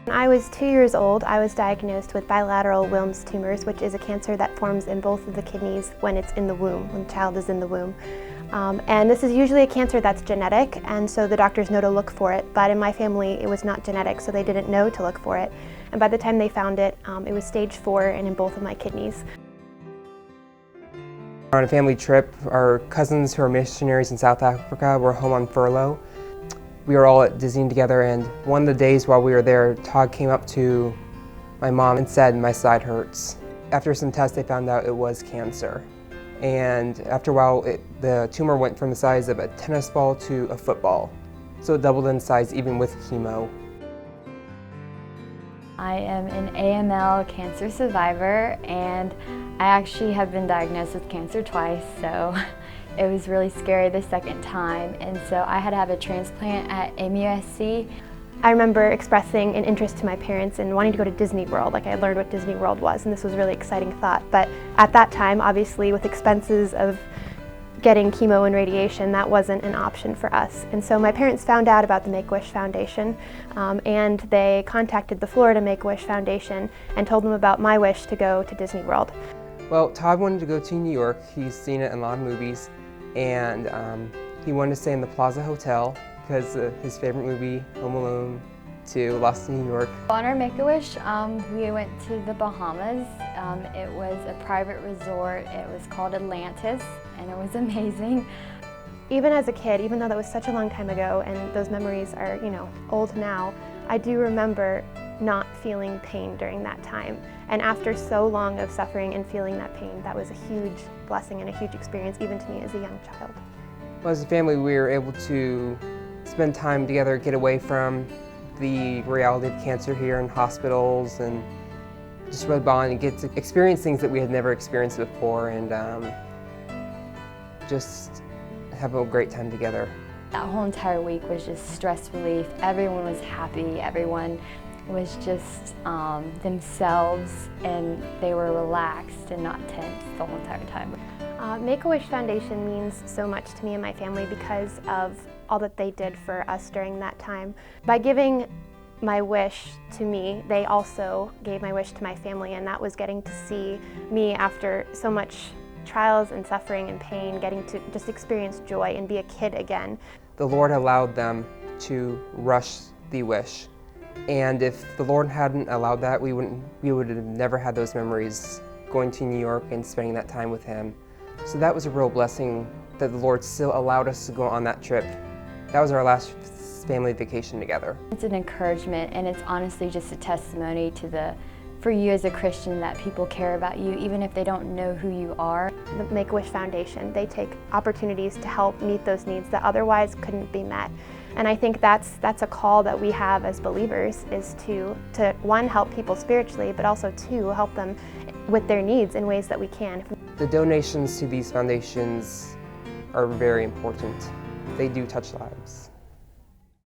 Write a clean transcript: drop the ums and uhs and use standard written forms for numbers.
When I was 2 years old, I was diagnosed with bilateral Wilms tumors, which is a cancer that forms in both of the kidneys when it's in the womb, when the child is in the womb. And this is usually a cancer that's genetic, and so the doctors know to look for it, but in my family it was not genetic, so they didn't know to look for it. And by the time they found it, it was stage 4 and in both of my kidneys. On a family trip, our cousins who are missionaries in South Africa were home on furlough. We were all at Disney together, and one of the days while we were there, Todd came up to my mom and said, "My side hurts." After some tests, they found out it was cancer. And after a while, the tumor went from the size of a tennis ball to a football. So it doubled in size even with chemo. I am an AML cancer survivor, and I actually have been diagnosed with cancer twice, so it was really scary the second time, and so I had to have a transplant at MUSC. I remember expressing an interest to my parents in wanting to go to Disney World, like I had learned what Disney World was, and this was a really exciting thought. But at that time, obviously, with expenses of getting chemo and radiation, that wasn't an option for us. And so my parents found out about the Make-A-Wish Foundation, and they contacted the Florida Make-A-Wish Foundation and told them about my wish to go to Disney World. Well, Todd wanted to go to New York. He's seen it in a lot of movies, and he wanted to stay in the Plaza Hotel because his favorite movie, Home Alone 2, Lost in New York. On our Make-A-Wish, we went to the Bahamas. It was a private resort. It was called Atlantis, and it was amazing. Even as a kid, even though that was such a long time ago and those memories are, old now, I do remember not feeling pain during that time. And after so long of suffering and feeling that pain, that was a huge blessing and a huge experience even to me as a young child. Well, as a family, we were able to spend time together, get away from the reality of cancer here in hospitals, and just really bond and get to experience things that we had never experienced before, and just have a great time together. That whole entire week was just stress relief. Everyone was happy. Everyone was just themselves, and they were relaxed and not tense the whole entire time. Make-A-Wish Foundation means so much to me and my family because of all that they did for us during that time. By giving my wish to me, they also gave my wish to my family, and that was getting to see me after so much trials and suffering and pain, getting to just experience joy and be a kid again. The Lord allowed them to rush the wish, and if the Lord hadn't allowed that, we would have never had those memories going to New York and spending that time with Him. So that was a real blessing that the Lord still allowed us to go on that trip. That was our last family vacation together. It's an encouragement, and it's honestly just a testimony to for you as a Christian, that people care about you even if they don't know who you are. The Make-A-Wish Foundation, they take opportunities to help meet those needs that otherwise couldn't be met. And I think that's a call that we have as believers, is to one, help people spiritually, but also two, help them with their needs in ways that we can. The donations to these foundations are very important. They do touch lives.